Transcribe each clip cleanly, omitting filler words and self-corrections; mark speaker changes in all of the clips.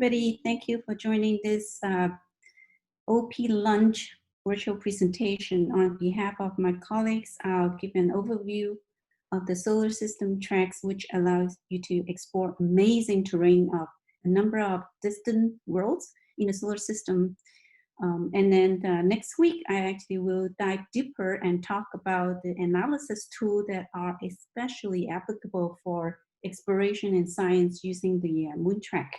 Speaker 1: everybody. Thank you for joining this OP Lunch virtual presentation. On behalf of my colleagues, I'll give an overview of the solar system tracks, which allows you to explore amazing terrain of a number of distant worlds in the solar system. And then next week, I actually will dive deeper and talk about the analysis tools that are especially applicable for exploration and science using the moon track.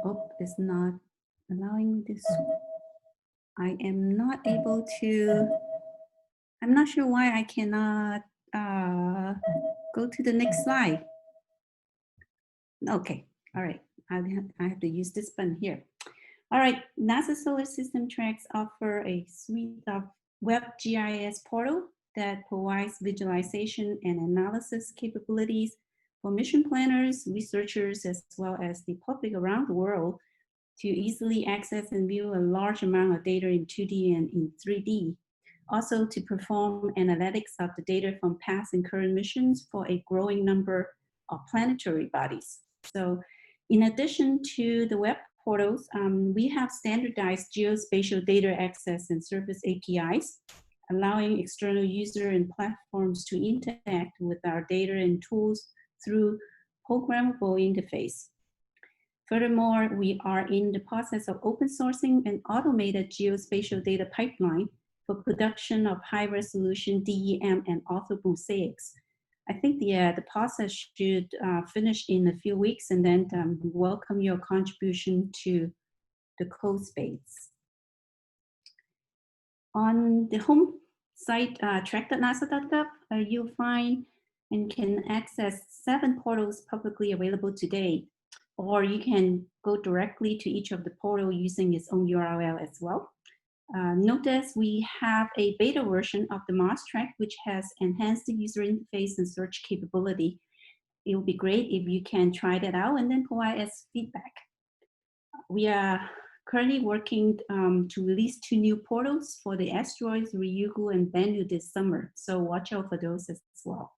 Speaker 1: Oh, it's not allowing me this. I am not able to, I'm not sure why I cannot go to the next slide. Okay, all right, I have to use this button here. All right, NASA Solar System Tracks offer a suite of web GIS portal that provides visualization and analysis capabilities for mission planners, researchers, as well as the public around the world to easily access and view a large amount of data in 2D and in 3D. Also to perform analytics of the data from past and current missions for a growing number of planetary bodies. So in addition to the web portals, we have standardized geospatial data access and service APIs, allowing external users and platforms to interact with our data and tools through programmable interface. Furthermore, we are in the process of open sourcing an automated geospatial data pipeline for production of high-resolution DEM and author mosaics. I think the process should finish in a few weeks, and then welcome your contribution to the code space. On the home site, track.nasa.gov, you'll find and can access 7 portals publicly available today, or you can go directly to each of the portals using its own URL as well. Notice we have a beta version of the Mars track, which has enhanced the user interface and search capability. It would be great if you can try that out and then provide us feedback. We are currently working to release 2 new portals for the asteroids Ryugu and Bennu this summer, so watch out for those as well.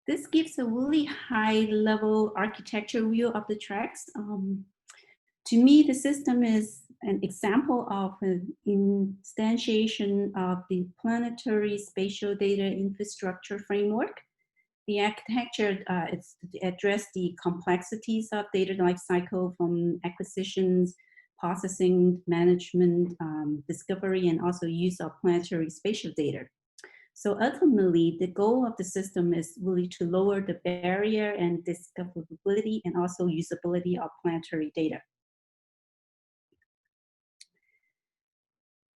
Speaker 1: This gives a really high-level architecture view of the tracks. To me, the system is an example of an instantiation of the planetary spatial data infrastructure framework. The architecture is to address the complexities of data lifecycle from acquisitions, processing, management, discovery, and also use of planetary spatial data. So ultimately, the goal of the system is really to lower the barrier and discoverability and also usability of planetary data.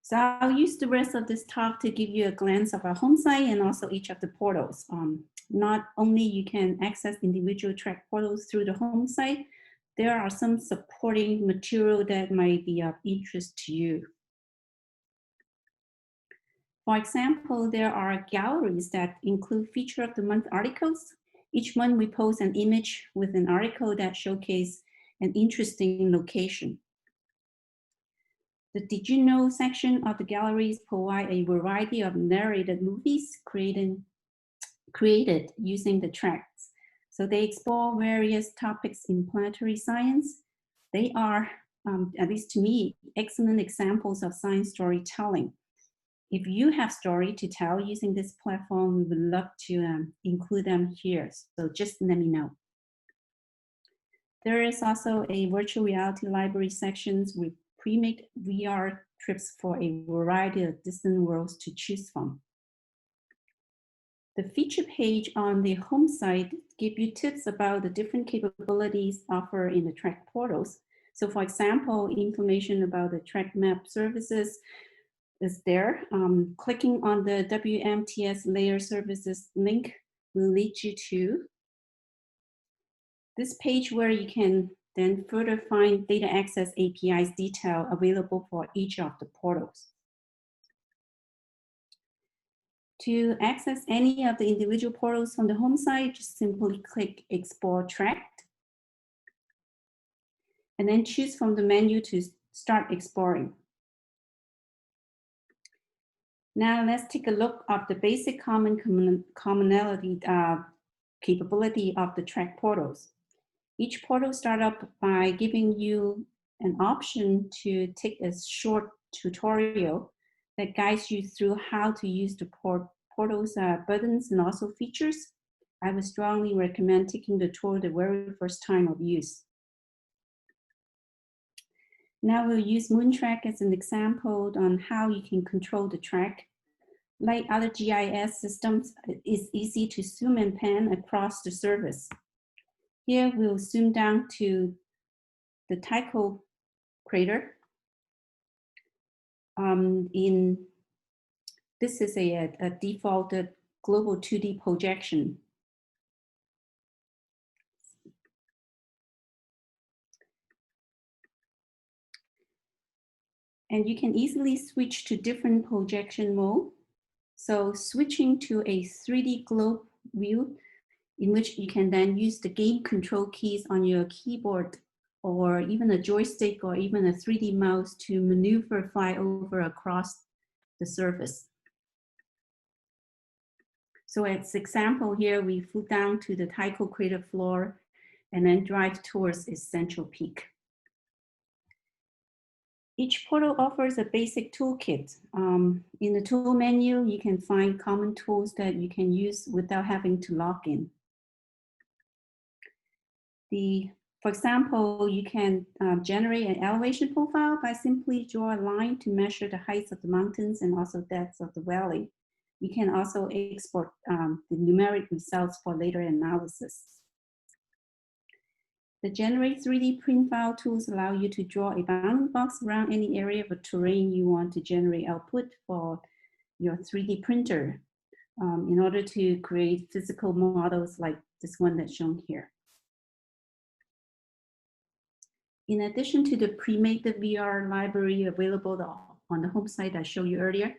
Speaker 1: So I'll use the rest of this talk to give you a glance of our home site and also each of the portals. Not only you can access individual track portals through the home site, there are some supporting material that might be of interest to you. For example, there are galleries that include feature of the month articles. Each month we post an image with an article that showcases an interesting location. The Did You Know section of the galleries provide a variety of narrated movies created using the tracks. So they explore various topics in planetary science. They are, at least to me, excellent examples of science storytelling. If you have story to tell using this platform, we would love to include them here. So just let me know. There is also a virtual reality library sections with pre-made VR trips for a variety of distant worlds to choose from. The feature page on the home site gives you tips about the different capabilities offered in the track portals. So for example, information about the track map services is there. Clicking on the WMTS layer services link will lead you to this page where you can then further find data access APIs detail available for each of the portals. To access any of the individual portals from the home site, just simply click Explore Track, and then choose from the menu to start exploring. Now let's take a look at the basic commonality capability of the track portals. Each portal starts up by giving you an option to take a short tutorial that guides you through how to use the portal's buttons and also features. I would strongly recommend taking the tour the very first time of use. Now we'll use Moontrack as an example on how you can control the track. Like other GIS systems, it's easy to zoom and pan across the surface. Here we'll zoom down to the Tycho crater. This is a defaulted global 2D projection. And you can easily switch to different projection mode. So switching to a 3D globe view in which you can then use the game control keys on your keyboard or even a joystick or even a 3D mouse to maneuver, fly over across the surface. So as example here, we flew down to the Tycho crater floor and then drive towards its central peak. Each portal offers a basic toolkit. In the tool menu, you can find common tools that you can use without having to log in. For example, you can generate an elevation profile by simply draw a line to measure the heights of the mountains and also depths of the valley. You can also export the numeric results for later analysis. The Generate 3D print file tools allow you to draw a bounding box around any area of a terrain you want to generate output for your 3D printer in order to create physical models like this one that's shown here. In addition to the pre-made VR library available on the home site I showed you earlier,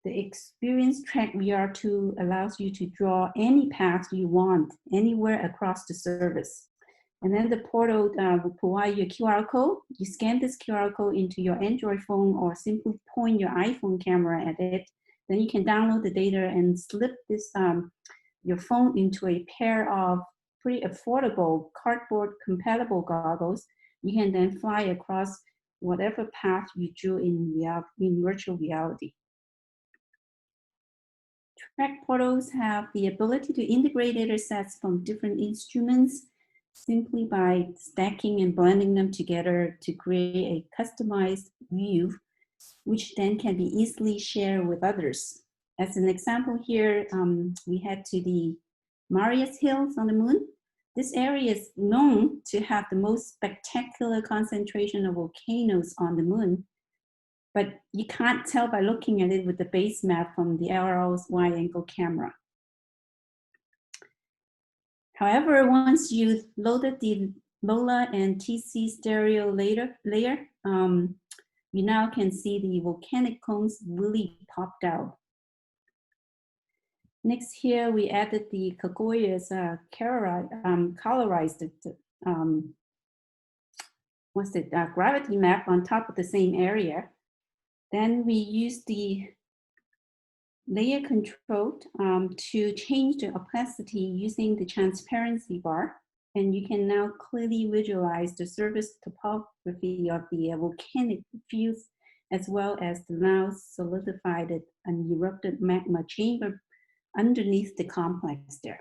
Speaker 1: the Experience Track VR tool allows you to draw any path you want anywhere across the surface. And then the portal will provide you a QR code. You scan this QR code into your Android phone or simply point your iPhone camera at it. Then you can download the data and slip this your phone into a pair of pretty affordable cardboard compatible goggles. You can then fly across whatever path you drew in virtual reality. Track portals have the ability to integrate data sets from different instruments simply by stacking and blending them together to create a customized view, which then can be easily shared with others. As an example here, we head to the Marius Hills on the moon. This area is known to have the most spectacular concentration of volcanoes on the moon, but you can't tell by looking at it with the base map from the LRO's wide-angle camera. However, once you loaded the LOLA and TC stereo layer, you now can see the volcanic cones really popped out. Next here, we added the Kagoya's colorized gravity map on top of the same area. Then we used the layer control to change the opacity using the transparency bar. And you can now clearly visualize the surface topography of the volcanic fields, as well as the now solidified and erupted magma chamber underneath the complex there.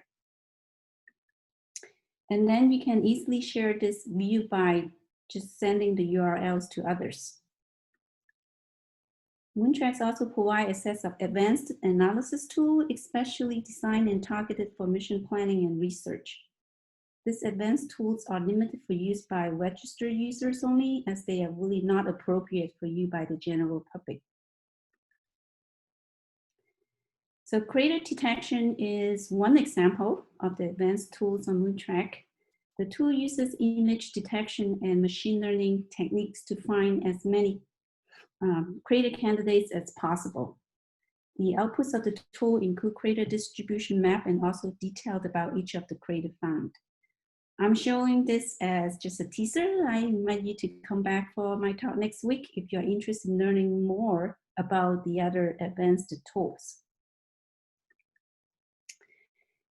Speaker 1: And then you can easily share this view by just sending the URLs to others. Moontracks also provide a set of advanced analysis tools, especially designed and targeted for mission planning and research. These advanced tools are limited for use by registered users only, as they are really not appropriate for use by the general public. So crater detection is one example of the advanced tools on Moontrack. The tool uses image detection and machine learning techniques to find as many crater candidates as possible. The outputs of the tool include crater distribution map and also detailed about each of the crater found. I'm showing this as just a teaser. I invite you to come back for my talk next week if you're interested in learning more about the other advanced tools.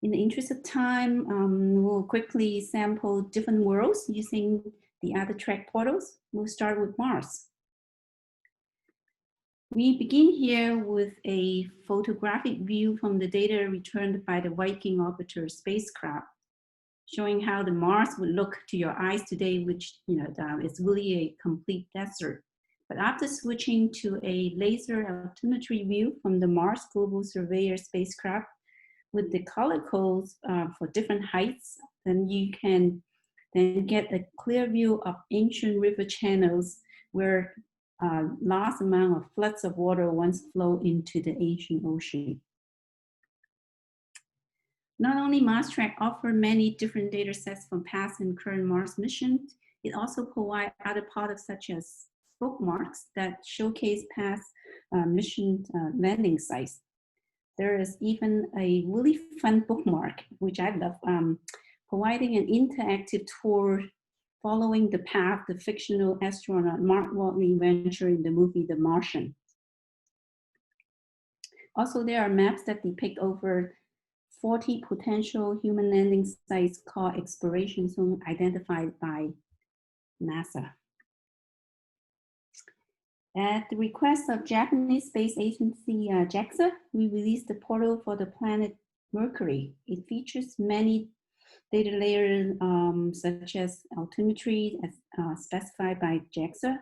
Speaker 1: In the interest of time, we'll quickly sample different worlds using the other track portals. We'll start with Mars. We begin here with a photographic view from the data returned by the Viking orbiter spacecraft, showing how the Mars would look to your eyes today, which is really a complete desert. But after switching to a laser altimetry view from the Mars Global Surveyor spacecraft with the color codes for different heights, then you can then get a clear view of ancient river channels where large amount of floods of water once flowed into the ancient ocean. Not only MarsTrack offers many different data sets from past and current Mars missions, it also provides other products such as bookmarks that showcase past mission landing sites. There is even a really fun bookmark, which I love, providing an interactive tour following the path the fictional astronaut Mark Watney ventured in the movie The Martian. Also, there are maps that depict over 40 potential human landing sites called exploration zone identified by NASA. At the request of Japanese space agency JAXA, we released the portal for the planet Mercury. It features many data layers such as altimetry as specified by JAXA.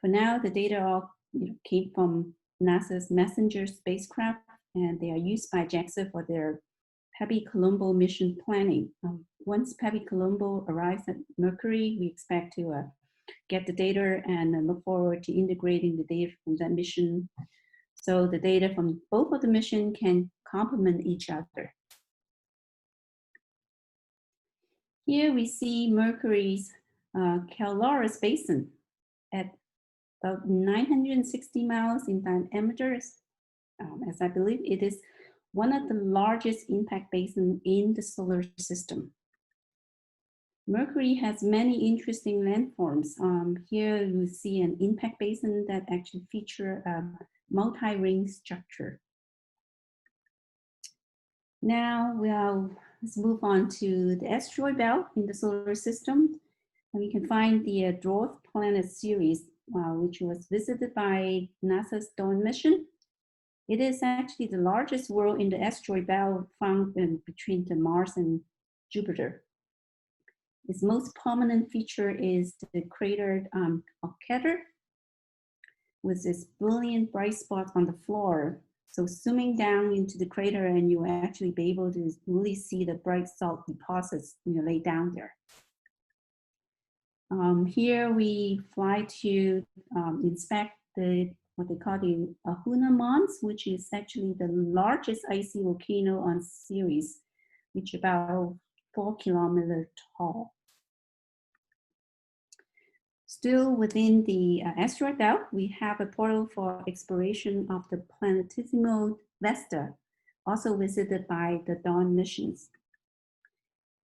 Speaker 1: For now, the data all came from NASA's Messenger spacecraft, and they are used by JAXA for their Pepe Colombo mission planning. Once Pepe Colombo arrives at Mercury, we expect to get the data and look forward to integrating the data from that mission so the data from both of the missions can complement each other. Here we see Mercury's Calorus Basin at about 960 miles in diameter. As I believe it is one of the largest impact basins in the solar system. Mercury has many interesting landforms. Here you see an impact basin that actually features a multi-ring structure. Now let's move on to the asteroid belt in the solar system. And we can find the dwarf planet Ceres, which was visited by NASA's Dawn mission. It is actually the largest world in the asteroid belt found between the Mars and Jupiter. Its most prominent feature is the crater Ocketer, with its brilliant bright spots on the floor. So zooming down into the crater, and you will actually be able to really see the bright salt deposits laid down there. Here we fly to inspect what they call the Ahuna Mons, which is actually the largest icy volcano on Ceres, which is about 4 kilometers tall. Still within the asteroid belt, we have a portal for exploration of the planetesimal Vesta, also visited by the Dawn missions.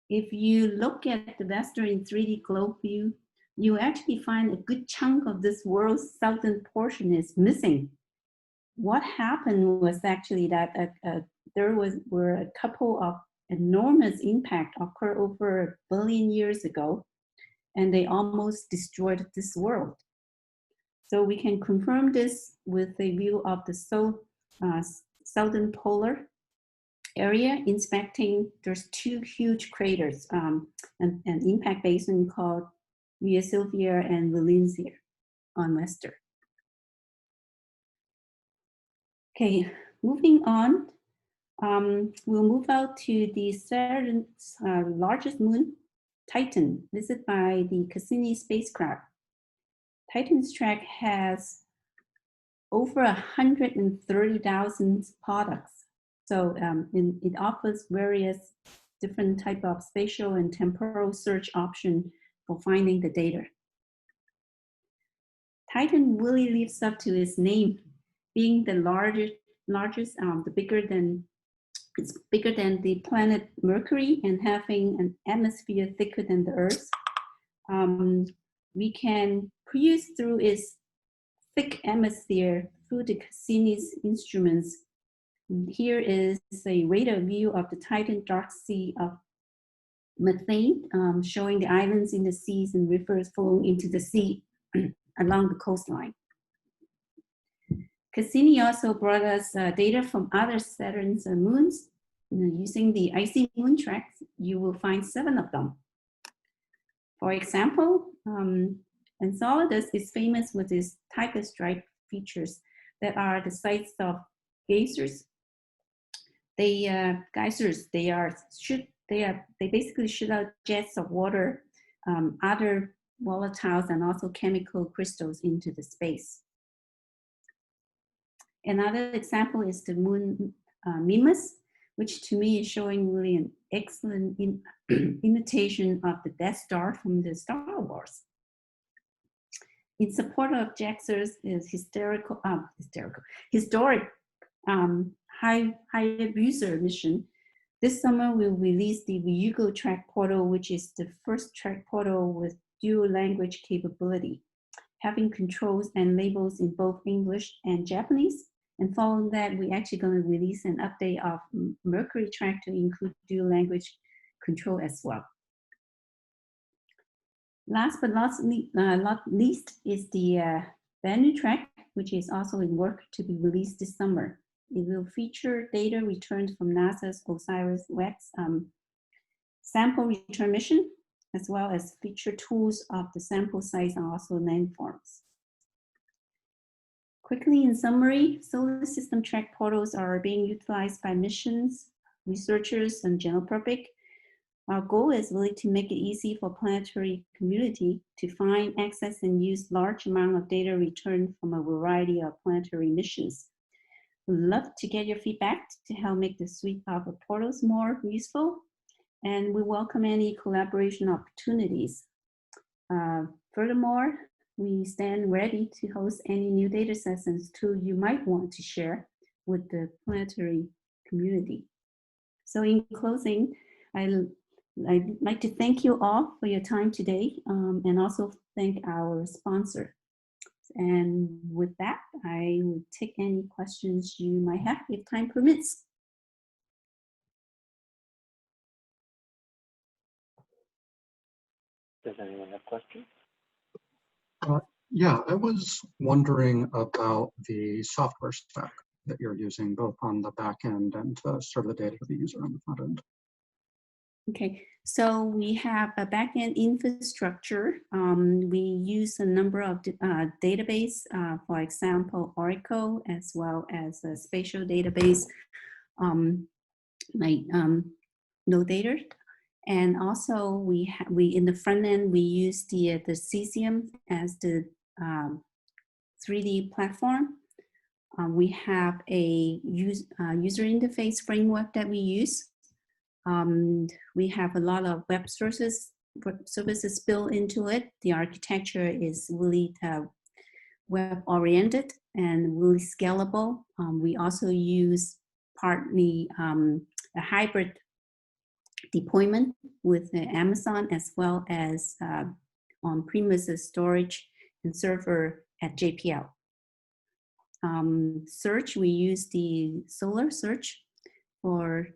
Speaker 1: If you look at the Vesta in 3D globe view, you actually find a good chunk of this world's southern portion is missing. What happened was actually that there were a couple of enormous impacts occurred over 1 billion years ago, and they almost destroyed this world. So we can confirm this with a view of the southern polar area, inspecting there's 2 huge craters, an impact basin called Via Silvia and Valentia on Vesta. Okay, moving on, we'll move out to the Saturn's largest moon, Titan, visited by the Cassini spacecraft. Titan's track has over 130,000 products. So it offers various different type of spatial and temporal search options for finding the data. Titan really lives up to its name, being the it's bigger than the planet Mercury and having an atmosphere thicker than the Earth. We can cruise through its thick atmosphere through the Cassini's instruments Here is a radar view of the Titan dark sea of methane, showing the islands in the seas and rivers flowing into the sea along the coastline. Cassini also brought us data from other Saturn's moons. Using the icy moon tracks, you will find 7 of them. For example, Enceladus is famous with its tiger stripe features that are the sites of geysers. Geysers, they basically shoot out jets of water, other volatiles, and also chemical crystals into the space. Another example is the moon Mimas, which to me is showing really an excellent imitation of the Death Star from the Star Wars. In support of JAXA's historic Hayabusa mission, this summer we'll release the Ryugu track portal, which is the first track portal with dual language capability, having controls and labels in both English and Japanese. And following that, we're actually going to release an update of Mercury track to include dual language control as well. Last but not least is the Bennu track, which is also in work to be released this summer. It will feature data returned from NASA's OSIRIS-REx sample return mission, as well as feature tools of the sample size and also landforms. Quickly in summary, solar system track portals are being utilized by missions, researchers, and general public. Our goal is really to make it easy for planetary community to find, access, and use large amount of data returned from a variety of planetary missions. We'd love to get your feedback to help make the suite of portals more useful, and we welcome any collaboration opportunities. Furthermore, we stand ready to host any new data sessions too you might want to share with the planetary community. So in closing, I'd like to thank you all for your time today, and also thank our sponsor. And with that, I will take any questions you might have if time permits.
Speaker 2: Does anyone have questions?
Speaker 3: Yeah, I was wondering about the software stack that you're using, both on the back end and to serve the data to the user on the front end.
Speaker 1: Okay, so we have a backend infrastructure. We use a number of database, for example, Oracle, as well as a spatial database like NoData. And also we in the front end, we use the Cesium as the 3D platform. We have a user interface framework that we use. We have a lot of web services built into it. The architecture is really web-oriented and really scalable. We also use partly a hybrid deployment with Amazon, as well as on-premises storage and server at JPL. Search, we use the Solar Search for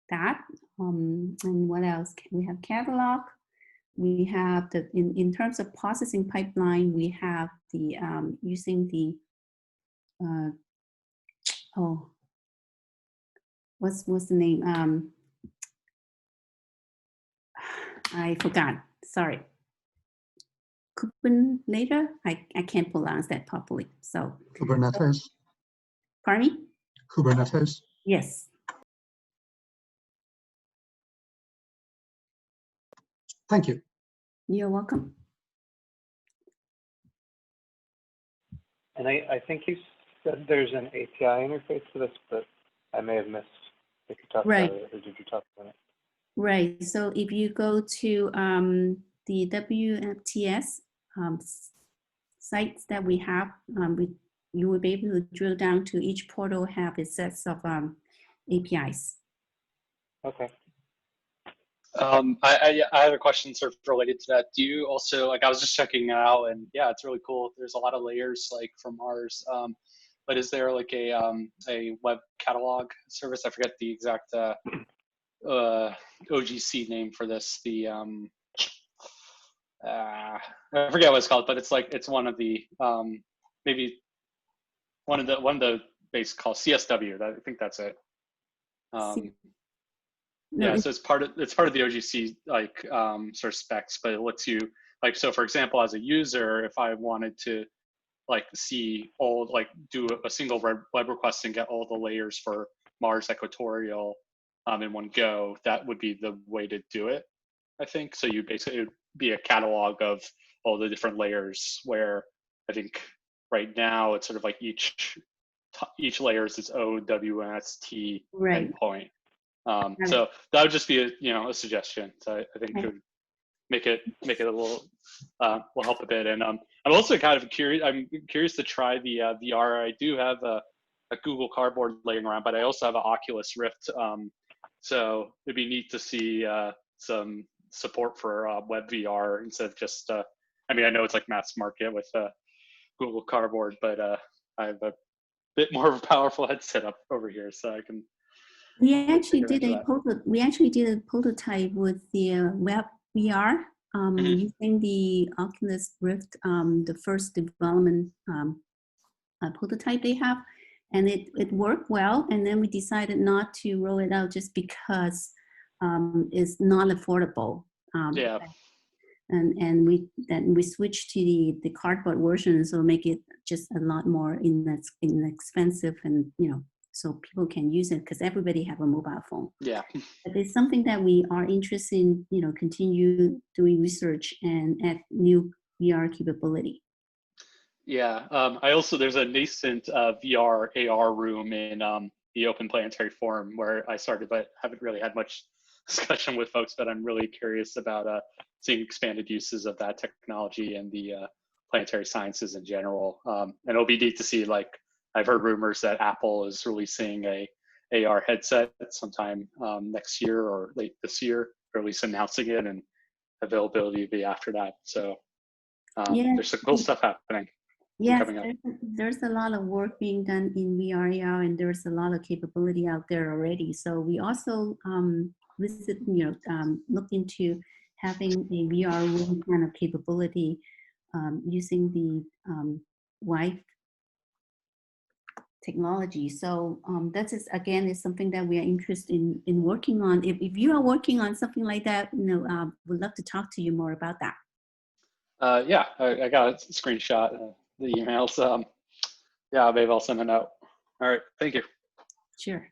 Speaker 1: that. And what else? We have catalog. We have the, in terms of processing pipeline, we have the, using the, what's the name? I forgot, sorry. Kubernetes, I can't pronounce that properly, so.
Speaker 3: Kubernetes?
Speaker 1: Pardon me?
Speaker 3: Kubernetes?
Speaker 1: Yes.
Speaker 3: Thank you.
Speaker 1: You're welcome.
Speaker 2: And I think you said there's an API interface to this, but I may have missed if you talked about it, or did you talk about it?
Speaker 1: Right, so if you go to the WFTS sites that we have, you will be able to drill down to each portal have its sets of APIs.
Speaker 2: Okay.
Speaker 4: I have a question sort of related to that. Do you also, like, I was just checking it out, and yeah, it's really cool. There's a lot of layers like from Mars. but is there like a web catalog service? I forget the exact OGC name for this. The I forget what it's called, but it's like it's one of the maybe one of the base called CSW. I think that's it.
Speaker 1: No,
Speaker 4: Yeah, so it's part of the OGC like sort of specs, but it lets you like, so for example, as a user, if I wanted to like see all, like do a single web request and get all the layers for Mars equatorial in one go, that would be the way to do it, I think. So you basically, it would be a catalog of all the different layers, where I think right now it's sort of like each layer is its OWNST
Speaker 1: right.
Speaker 4: endpoint. So that would just be a suggestion. So I think it would make it a little will help a bit. And I'm also kind of curious. I'm curious to try the VR. I do have a Google Cardboard laying around, but I also have an Oculus Rift. So it'd be neat to see some support for web VR instead of just. I mean, I know it's like mass market with Google Cardboard, but I have a bit more of a powerful headset up over here, so I can.
Speaker 1: We actually did a prototype with the web VR using the Oculus Rift, the first development prototype they have, and it worked well. And then we decided not to roll it out just because it's not affordable.
Speaker 4: Yeah.
Speaker 1: And we switched to the cardboard version, so make it just a lot more inexpensive, and so people can use it because everybody have a mobile phone.
Speaker 4: Yeah.
Speaker 1: But it's something that we are interested in, continue doing research and add new VR capability.
Speaker 4: Yeah. I also, there's a nascent VR AR room in the Open Planetary Forum where I started, but haven't really had much discussion with folks, but I'm really curious about seeing expanded uses of that technology and the planetary sciences in general. And it'll be neat to see, like, I've heard rumors that Apple is releasing a AR headset sometime next year or late this year, or at least announcing it, and availability will be after that. So there's some cool stuff happening.
Speaker 1: Yes, there's a lot of work being done in VR, and there's a lot of capability out there already. So we also look into having a VR room kind of capability using the Wi-Fi technology. So that is, again, is something that we are interested in working on. If you are working on something like that, we'd love to talk to you more about that.
Speaker 4: Yeah, I got a screenshot of the emails. Yeah, maybe I'll send a note. All right, thank you.
Speaker 1: Sure.